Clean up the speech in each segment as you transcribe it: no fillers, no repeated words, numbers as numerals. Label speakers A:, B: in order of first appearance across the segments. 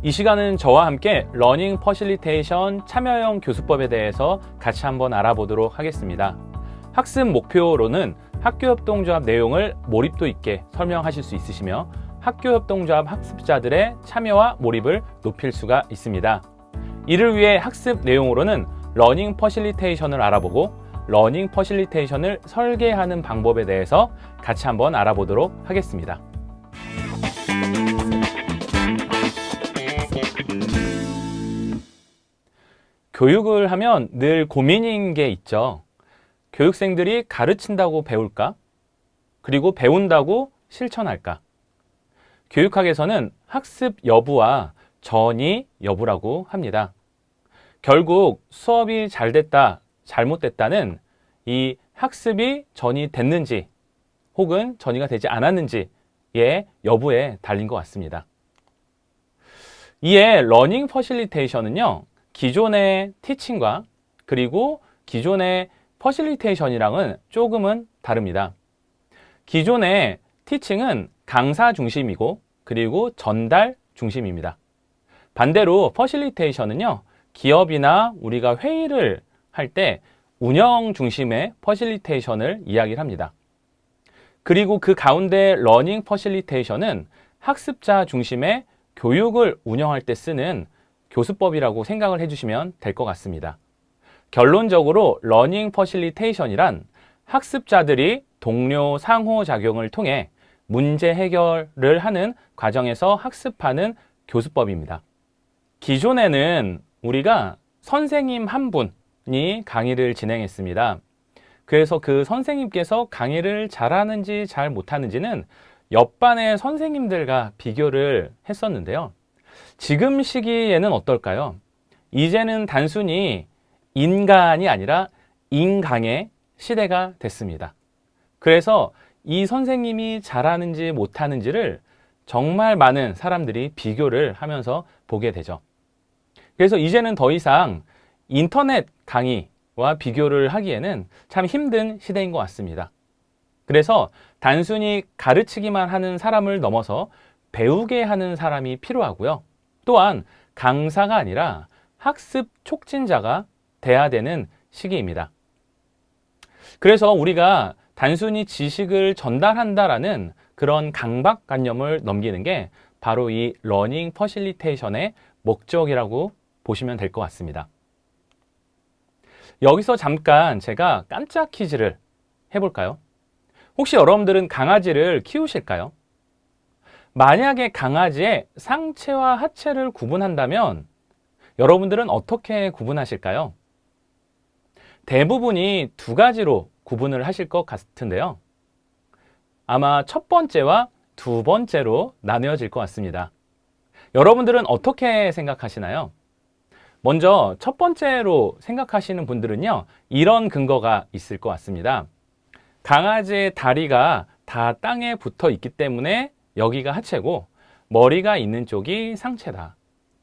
A: 이 시간은 저와 함께 러닝 퍼실리테이션 참여형 교수법에 대해서 같이 한번 알아보도록 하겠습니다. 학습 목표로는 학교협동조합 내용을 몰입도 있게 설명하실 수 있으시며 학교협동조합 학습자들의 참여와 몰입을 높일 수가 있습니다. 이를 위해 학습 내용으로는 러닝 퍼실리테이션을 알아보고 러닝 퍼실리테이션을 설계하는 방법에 대해서 같이 한번 알아보도록 하겠습니다. 교육을 하면 늘 고민인 게 있죠. 교육생들이 가르친다고 배울까? 그리고 배운다고 실천할까? 교육학에서는 학습 여부와 전이 여부라고 합니다. 결국 수업이 잘 됐다, 잘못됐다는 이 학습이 전이 됐는지 혹은 전이가 되지 않았는지의 여부에 달린 것 같습니다. 이에 러닝 퍼실리테이션은요, 기존의 티칭과 그리고 기존의 퍼실리테이션이랑은 조금은 다릅니다. 기존의 티칭은 강사 중심이고 그리고 전달 중심입니다. 반대로 퍼실리테이션은요, 기업이나 우리가 회의를 할 때 운영 중심의 퍼실리테이션을 이야기를 합니다. 그리고 그 가운데 러닝 퍼실리테이션은 학습자 중심의 교육을 운영할 때 쓰는 교수법이라고 생각을 해주시면 될 것 같습니다. 결론적으로 러닝 퍼실리테이션이란 학습자들이 동료 상호작용을 통해 문제 해결을 하는 과정에서 학습하는 교수법입니다. 기존에는 우리가 선생님 한 분이 강의를 진행했습니다. 그래서 그 선생님께서 강의를 잘하는지 잘 못하는지는 옆반의 선생님들과 비교를 했었는데요. 지금 시기에는 어떨까요? 이제는 단순히 인간이 아니라 인강의 시대가 됐습니다. 그래서 이 선생님이 잘하는지 못하는지를 정말 많은 사람들이 비교를 하면서 보게 되죠. 그래서 이제는 더 이상 인터넷 강의와 비교를 하기에는 참 힘든 시대인 것 같습니다. 그래서 단순히 가르치기만 하는 사람을 넘어서 배우게 하는 사람이 필요하고요. 또한 강사가 아니라 학습 촉진자가 돼야 되는 시기입니다. 그래서 우리가 단순히 지식을 전달한다라는 그런 강박관념을 넘기는 게 바로 이 러닝 퍼실리테이션의 목적이라고 보시면 될 것 같습니다. 여기서 잠깐 제가 깜짝 퀴즈를 해볼까요? 혹시 여러분들은 강아지를 키우실까요? 만약에 강아지의 상체와 하체를 구분한다면 여러분들은 어떻게 구분하실까요? 대부분이 두 가지로 구분을 하실 것 같은데요. 아마 첫 번째와 두 번째로 나뉘어질 것 같습니다. 여러분들은 어떻게 생각하시나요? 먼저 첫 번째로 생각하시는 분들은요, 이런 근거가 있을 것 같습니다. 강아지의 다리가 다 땅에 붙어 있기 때문에 여기가 하체고 머리가 있는 쪽이 상체다.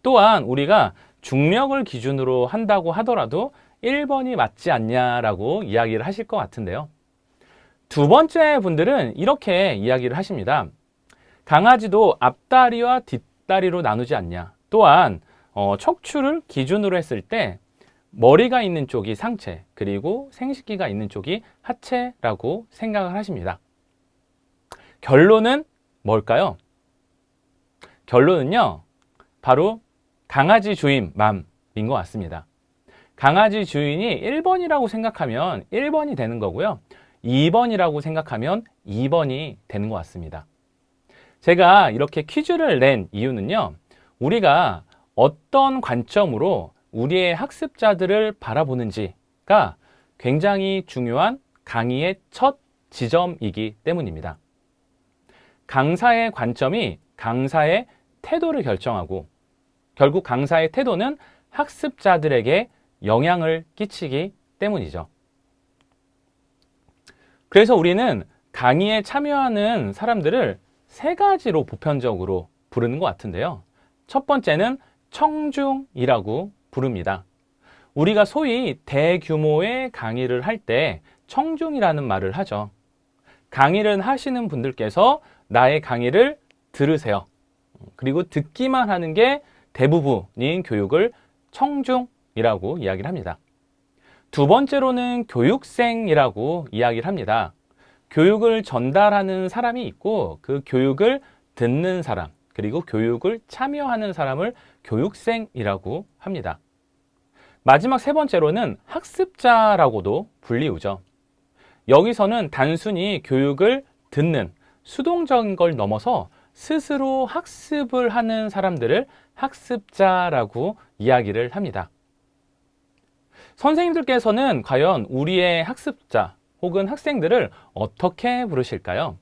A: 또한 우리가 중력을 기준으로 한다고 하더라도 1번이 맞지 않냐라고 이야기를 하실 것 같은데요. 두 번째 분들은 이렇게 이야기를 하십니다. 강아지도 앞다리와 뒷다리로 나누지 않냐. 또한 척추를 기준으로 했을 때 머리가 있는 쪽이 상체, 그리고 생식기가 있는 쪽이 하체라고 생각을 하십니다. 결론은 뭘까요? 결론은요, 바로 강아지 주인 맘인 것 같습니다. 강아지 주인이 1번이라고 생각하면 1번이 되는 거고요. 2번이라고 생각하면 2번이 되는 것 같습니다. 제가 이렇게 퀴즈를 낸 이유는요, 우리가 어떤 관점으로 우리의 학습자들을 바라보는지가 굉장히 중요한 강의의 첫 지점이기 때문입니다. 강사의 관점이 강사의 태도를 결정하고 결국 강사의 태도는 학습자들에게 영향을 끼치기 때문이죠. 그래서 우리는 강의에 참여하는 사람들을 세 가지로 보편적으로 부르는 것 같은데요. 첫 번째는 청중이라고 부릅니다. 우리가 소위 대규모의 강의를 할 때 청중이라는 말을 하죠. 강의를 하시는 분들께서 나의 강의를 들으세요. 그리고 듣기만 하는 게 대부분인 교육을 청중이라고 이야기를 합니다. 두 번째로는 교육생이라고 이야기를 합니다. 교육을 전달하는 사람이 있고 그 교육을 듣는 사람, 그리고 교육을 참여하는 사람을 교육생이라고 합니다. 마지막 세 번째로는 학습자라고도 불리우죠. 여기서는 단순히 교육을 듣는 수동적인 걸 넘어서 스스로 학습을 하는 사람들을 학습자라고 이야기를 합니다. 선생님들께서는 과연 우리의 학습자 혹은 학생들을 어떻게 부르실까요?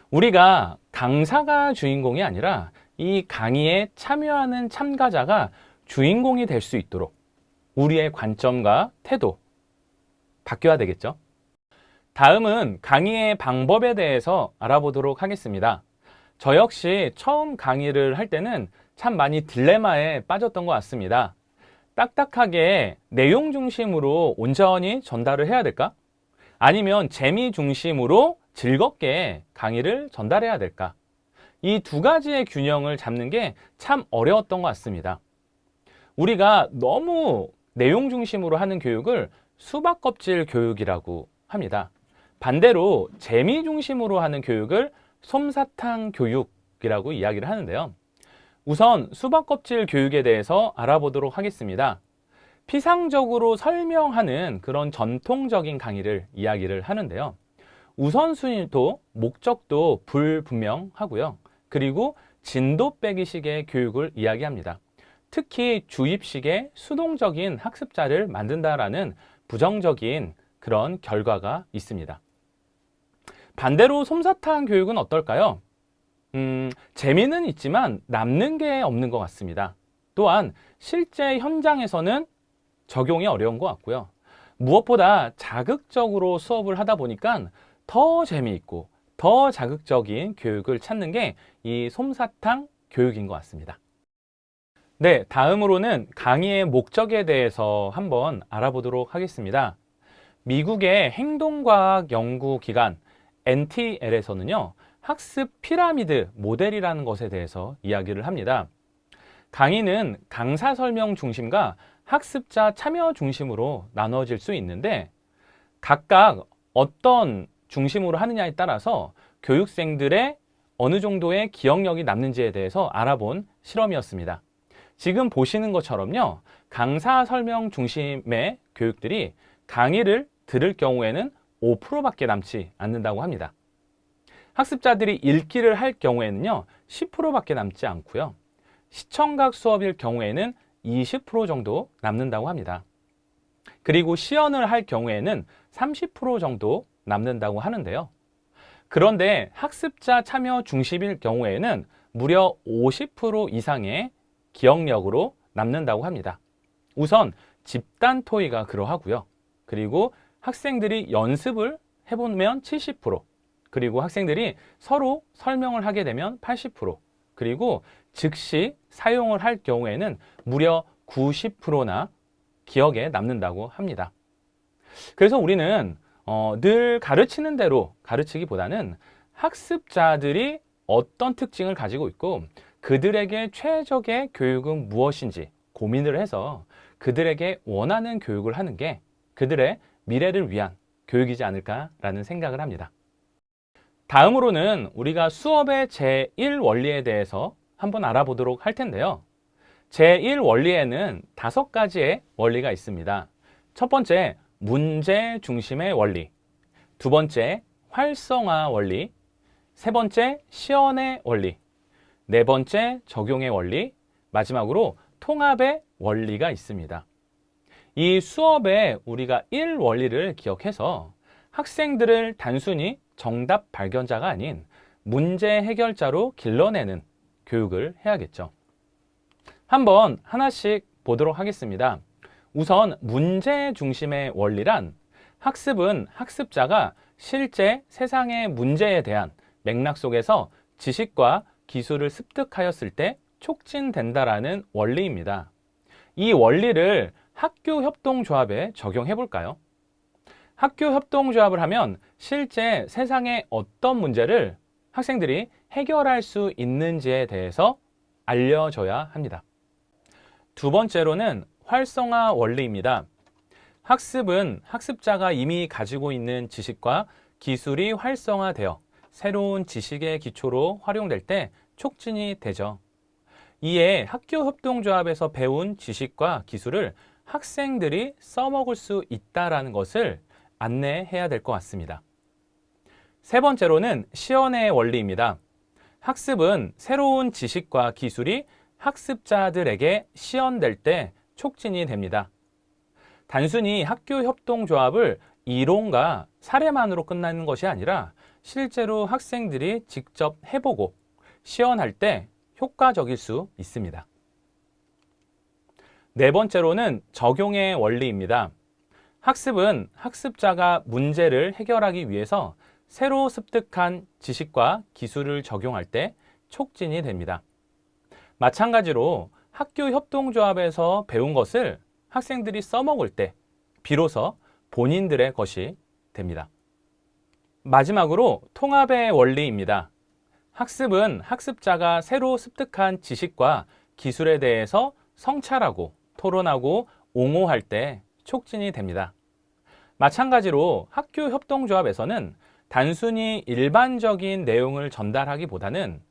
A: 우리가 강사가 주인공이 아니라 이 강의에 참여하는 참가자가 주인공이 될 수 있도록 우리의 관점과 태도 바뀌어야 되겠죠? 다음은 강의의 방법에 대해서 알아보도록 하겠습니다. 저 역시 처음 강의를 할 때는 참 많이 딜레마에 빠졌던 것 같습니다. 딱딱하게 내용 중심으로 온전히 전달을 해야 될까? 아니면 재미 중심으로 즐겁게 강의를 전달해야 될까? 이 두 가지의 균형을 잡는 게 참 어려웠던 것 같습니다. 우리가 너무 내용 중심으로 하는 교육을 수박 껍질 교육이라고 합니다. 반대로 재미 중심으로 하는 교육을 솜사탕 교육이라고 이야기를 하는데요. 우선 수박 껍질 교육에 대해서 알아보도록 하겠습니다. 피상적으로 설명하는 그런 전통적인 강의를 이야기를 하는데요. 우선순위도 목적도 불분명하고요. 그리고 진도 빼기식의 교육을 이야기합니다. 특히 주입식의 수동적인 학습자를 만든다라는 부정적인 그런 결과가 있습니다. 반대로 솜사탕 교육은 어떨까요? 재미는 있지만 남는 게 없는 것 같습니다. 또한 실제 현장에서는 적용이 어려운 것 같고요. 무엇보다 자극적으로 수업을 하다 보니까 더 재미있고 더 자극적인 교육을 찾는 게 이 솜사탕 교육인 것 같습니다. 네, 다음으로는 강의의 목적에 대해서 한번 알아보도록 하겠습니다. 미국의 행동과학 연구기관 NTL에서는요, 학습 피라미드 모델이라는 것에 대해서 이야기를 합니다. 강의는 강사 설명 중심과 학습자 참여 중심으로 나눠질 수 있는데 각각 어떤 중심으로 하느냐에 따라서 교육생들의 어느 정도의 기억력이 남는지에 대해서 알아본 실험이었습니다. 지금 보시는 것처럼요, 강사 설명 중심의 교육들이 강의를 들을 경우에는 5%밖에 남지 않는다고 합니다. 학습자들이 읽기를 할 경우에는요, 10%밖에 남지 않고요. 시청각 수업일 경우에는 20% 정도 남는다고 합니다. 그리고 시연을 할 경우에는 30% 정도 남는다고 하는데요. 그런데 학습자 참여 중심일 경우에는 무려 50% 이상의 기억력으로 남는다고 합니다. 우선 집단 토의가 그러하고요. 그리고 학생들이 연습을 해보면 70%, 그리고 학생들이 서로 설명을 하게 되면 80%, 그리고 즉시 사용을 할 경우에는 무려 90%나 기억에 남는다고 합니다. 그래서 우리는 늘 가르치는 대로 가르치기보다는 학습자들이 어떤 특징을 가지고 있고 그들에게 최적의 교육은 무엇인지 고민을 해서 그들에게 원하는 교육을 하는 게 그들의 미래를 위한 교육이지 않을까라는 생각을 합니다. 다음으로는 우리가 수업의 제1원리에 대해서 한번 알아보도록 할 텐데요. 제1원리에는 5가지의 원리가 있습니다. 첫 번째, 문제 중심의 원리. 두 번째, 활성화 원리. 세 번째, 시연의 원리. 네 번째, 적용의 원리. 마지막으로 통합의 원리가 있습니다. 이 수업에 우리가 1원리를 기억해서 학생들을 단순히 정답 발견자가 아닌 문제 해결자로 길러내는 교육을 해야겠죠. 한번 하나씩 보도록 하겠습니다. 우선 문제 중심의 원리란 학습은 학습자가 실제 세상의 문제에 대한 맥락 속에서 지식과 기술을 습득하였을 때 촉진된다라는 원리입니다. 이 원리를 학교협동조합에 적용해 볼까요? 학교협동조합을 하면 실제 세상의 어떤 문제를 학생들이 해결할 수 있는지에 대해서 알려줘야 합니다. 두 번째로는 활성화 원리입니다. 학습은 학습자가 이미 가지고 있는 지식과 기술이 활성화되어 새로운 지식의 기초로 활용될 때 촉진이 되죠. 이에 학교 협동조합에서 배운 지식과 기술을 학생들이 써먹을 수 있다는 것을 안내해야 될 것 같습니다. 세 번째로는 시연의 원리입니다. 학습은 새로운 지식과 기술이 학습자들에게 시연될 때 촉진이 됩니다. 단순히 학교 협동조합을 이론과 사례만으로 끝나는 것이 아니라 실제로 학생들이 직접 해보고 시연할 때 효과적일 수 있습니다. 네 번째로는 적용의 원리입니다. 학습은 학습자가 문제를 해결하기 위해서 새로 습득한 지식과 기술을 적용할 때 촉진이 됩니다. 마찬가지로 학교 협동조합에서 배운 것을 학생들이 써먹을 때 비로소 본인들의 것이 됩니다. 마지막으로 통합의 원리입니다. 학습은 학습자가 새로 습득한 지식과 기술에 대해서 성찰하고 토론하고 옹호할 때 촉진이 됩니다. 마찬가지로 학교 협동조합에서는 단순히 일반적인 내용을 전달하기보다는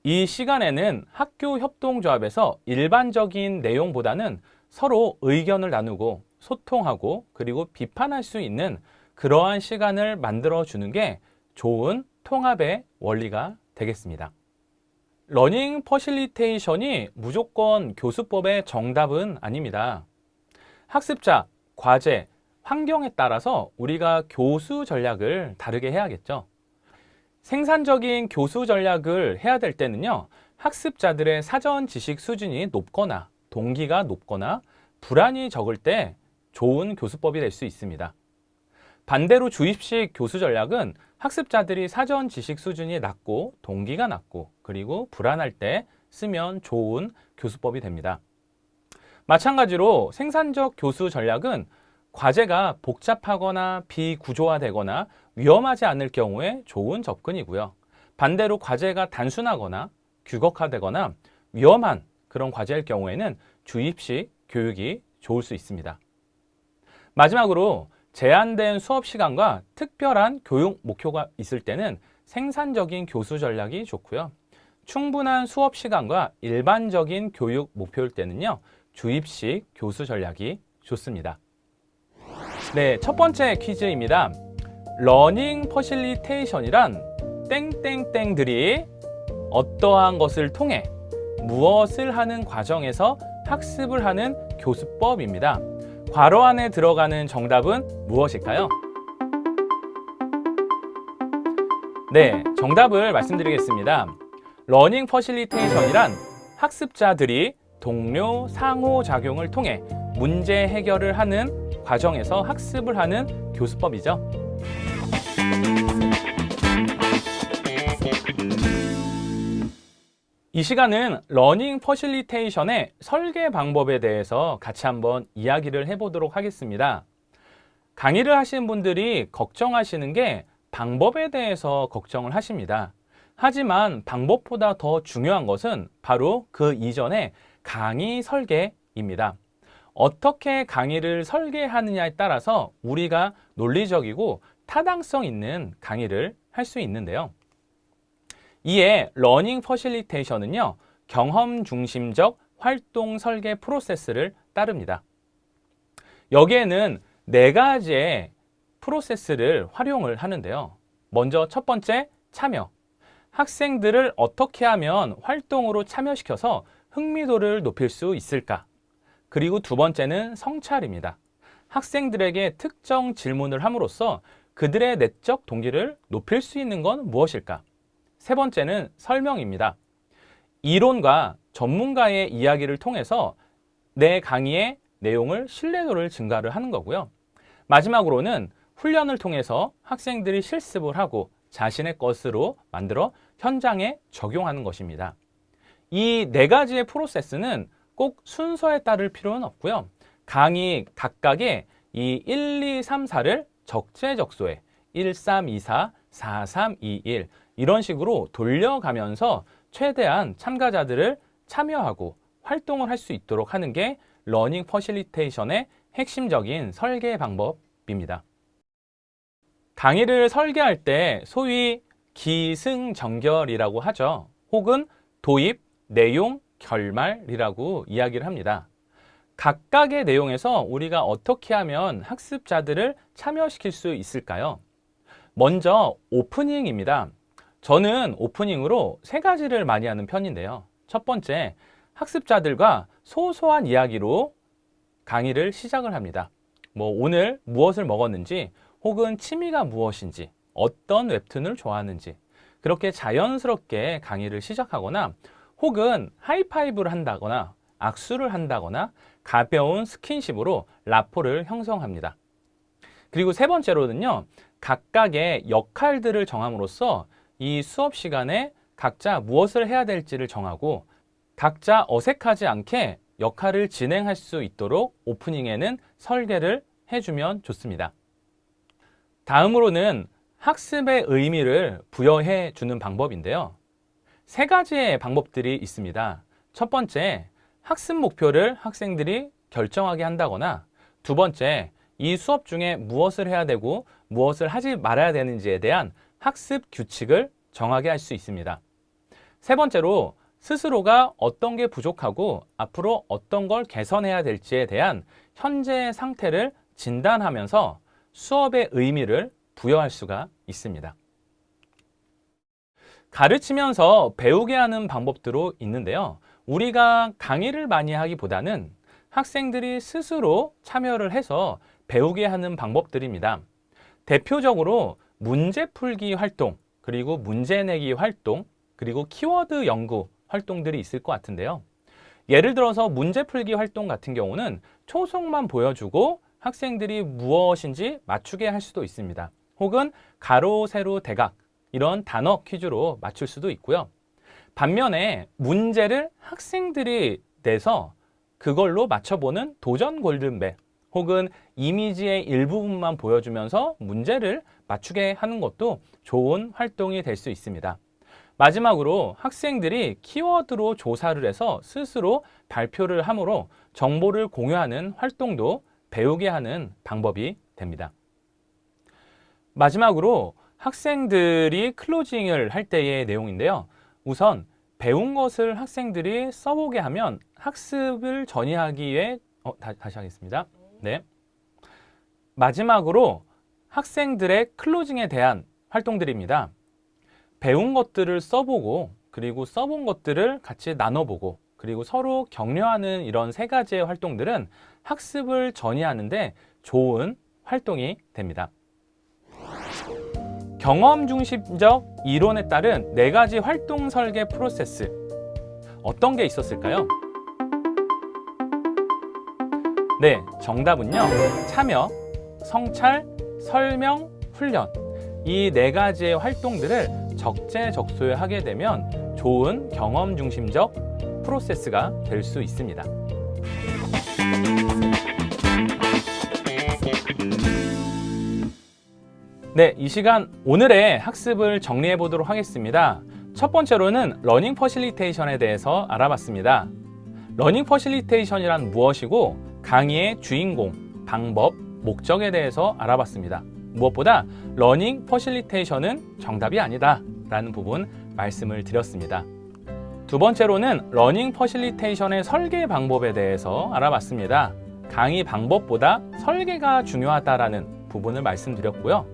A: 이 시간에는 학교 협동조합에서 일반적인 내용보다는 서로 의견을 나누고 소통하고 그리고 비판할 수 있는 그러한 시간을 만들어 주는 게 좋은 통합의 원리가 되겠습니다. 러닝 퍼실리테이션이 무조건 교수법의 정답은 아닙니다. 학습자, 과제, 환경에 따라서 우리가 교수 전략을 다르게 해야겠죠. 생산적인 교수 전략을 해야 될 때는요, 학습자들의 사전 지식 수준이 높거나 동기가 높거나 불안이 적을 때 좋은 교수법이 될 수 있습니다. 반대로 주입식 교수 전략은 학습자들이 사전 지식 수준이 낮고 동기가 낮고 그리고 불안할 때 쓰면 좋은 교수법이 됩니다. 마찬가지로 생산적 교수 전략은 과제가 복잡하거나 비구조화되거나 위험하지 않을 경우에 좋은 접근이고요. 반대로 과제가 단순하거나 규격화되거나 위험한 그런 과제일 경우에는 주입식 교육이 좋을 수 있습니다. 마지막으로 제한된 수업 시간과 특별한 교육 목표가 있을 때는 생산적인 교수 전략이 좋고요. 충분한 수업 시간과 일반적인 교육 목표일 때는요, 주입식 교수 전략이 좋습니다. 네, 첫 번째 퀴즈입니다. 러닝 퍼실리테이션이란 땡땡땡들이 어떠한 것을 통해 무엇을 하는 과정에서 학습을 하는 교수법입니다. 괄호 안에 들어가는 정답은 무엇일까요? 네, 정답을 말씀드리겠습니다. 러닝 퍼실리테이션이란 학습자들이 동료 상호작용을 통해 문제 해결을 하는 과정에서 학습을 하는 교수법이죠. 이 시간은 러닝 퍼실리테이션의 설계 방법에 대해서 같이 한번 이야기를 해보도록 하겠습니다. 강의를 하시는 분들이 걱정하시는 게 방법에 대해서 걱정을 하십니다. 하지만 방법보다 더 중요한 것은 바로 그 이전의 강의 설계입니다. 어떻게 강의를 설계하느냐에 따라서 우리가 논리적이고 타당성 있는 강의를 할 수 있는데요. 이에 러닝 퍼실리테이션은요, 경험 중심적 활동 설계 프로세스를 따릅니다. 여기에는 4가지의 프로세스를 활용을 하는데요. 먼저 첫 번째, 참여. 학생들을 어떻게 하면 활동으로 참여시켜서 흥미도를 높일 수 있을까? 그리고 두 번째는 성찰입니다. 학생들에게 특정 질문을 함으로써 그들의 내적 동기를 높일 수 있는 건 무엇일까? 세 번째는 설명입니다. 이론과 전문가의 이야기를 통해서 내 강의의 내용을 신뢰도를 증가를 하는 거고요. 마지막으로는 훈련을 통해서 학생들이 실습을 하고 자신의 것으로 만들어 현장에 적용하는 것입니다. 이 4가지의 프로세스는 꼭 순서에 따를 필요는 없고요. 강의 각각의 이 1, 2, 3, 4를 적재적소에 1, 3, 2, 4, 4, 3, 2, 1 이런 식으로 돌려가면서 최대한 참가자들을 참여하고 활동을 할 수 있도록 하는 게 러닝 퍼실리테이션의 핵심적인 설계 방법입니다. 강의를 설계할 때 소위 기승전결이라고 하죠. 혹은 도입, 내용, 결말이라고 이야기를 합니다. 각각의 내용에서 우리가 어떻게 하면 학습자들을 참여시킬 수 있을까요? 먼저 오프닝입니다. 저는 오프닝으로 3가지를 많이 하는 편인데요. 첫 번째, 학습자들과 소소한 이야기로 강의를 시작을 합니다. 오늘 무엇을 먹었는지, 혹은 취미가 무엇인지, 어떤 웹툰을 좋아하는지, 그렇게 자연스럽게 강의를 시작하거나, 혹은 하이파이브를 한다거나, 악수를 한다거나, 가벼운 스킨십으로 라포를 형성합니다. 그리고 3번째로는요, 각각의 역할들을 정함으로써 이 수업 시간에 각자 무엇을 해야 될지를 정하고 각자 어색하지 않게 역할을 진행할 수 있도록 오프닝에는 설계를 해주면 좋습니다. 다음으로는 학습의 의미를 부여해 주는 방법인데요. 3가지의 방법들이 있습니다. 첫 번째, 학습 목표를 학생들이 결정하게 한다거나, 두 번째, 이 수업 중에 무엇을 해야 되고 무엇을 하지 말아야 되는지에 대한 학습 규칙을 정하게 할 수 있습니다. 3번째로, 스스로가 어떤 게 부족하고 앞으로 어떤 걸 개선해야 될지에 대한 현재 상태를 진단하면서 수업의 의미를 부여할 수가 있습니다. 가르치면서 배우게 하는 방법도 있는데요. 우리가 강의를 많이 하기보다는 학생들이 스스로 참여를 해서 배우게 하는 방법들입니다. 대표적으로 문제 풀기 활동, 그리고 문제 내기 활동, 그리고 키워드 연구 활동들이 있을 것 같은데요. 예를 들어서 문제 풀기 활동 같은 경우는 초성만 보여주고 학생들이 무엇인지 맞추게 할 수도 있습니다. 혹은 가로, 세로, 대각 이런 단어 퀴즈로 맞출 수도 있고요. 반면에 문제를 학생들이 내서 그걸로 맞춰보는 도전 골든벨, 혹은 이미지의 일부분만 보여주면서 문제를 맞추게 하는 것도 좋은 활동이 될 수 있습니다. 마지막으로 학생들이 키워드로 조사를 해서 스스로 발표를 함으로 정보를 공유하는 활동도 배우게 하는 방법이 됩니다. 마지막으로 학생들이 클로징을 할 때의 내용인데요. 우선 배운 것을 학생들이 써보게 하면 학습을 전이하기 위해 다시 하겠습니다. 네. 마지막으로 학생들의 클로징에 대한 활동들입니다. 배운 것들을 써보고, 그리고 써본 것들을 같이 나눠보고, 그리고 서로 격려하는 이런 3가지의 활동들은 학습을 전이하는데 좋은 활동이 됩니다. 경험 중심적 이론에 따른 4가지 활동 설계 프로세스, 어떤 게 있었을까요? 네, 정답은요, 참여, 성찰, 설명, 훈련, 이 4가지의 활동들을 적재적소에 하게 되면 좋은 경험 중심적 프로세스가 될 수 있습니다. 네, 이 시간 오늘의 학습을 정리해 보도록 하겠습니다. 첫 번째로는 러닝 퍼실리테이션에 대해서 알아봤습니다. 러닝 퍼실리테이션이란 무엇이고 강의의 주인공, 방법, 목적에 대해서 알아봤습니다. 무엇보다 러닝 퍼실리테이션은 정답이 아니다 라는 부분 말씀을 드렸습니다. 두 번째로는 러닝 퍼실리테이션의 설계 방법에 대해서 알아봤습니다. 강의 방법보다 설계가 중요하다라는 부분을 말씀드렸고요.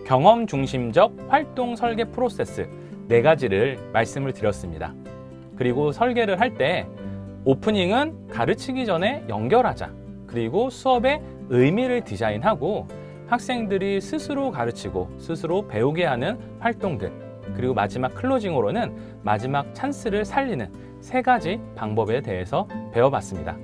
A: 경험 중심적 활동 설계 프로세스 4가지를 말씀을 드렸습니다. 그리고 설계를 할 때 오프닝은 가르치기 전에 연결하자, 그리고 수업의 의미를 디자인하고 학생들이 스스로 가르치고 스스로 배우게 하는 활동들, 그리고 마지막 클로징으로는 마지막 찬스를 살리는 3가지 방법에 대해서 배워봤습니다.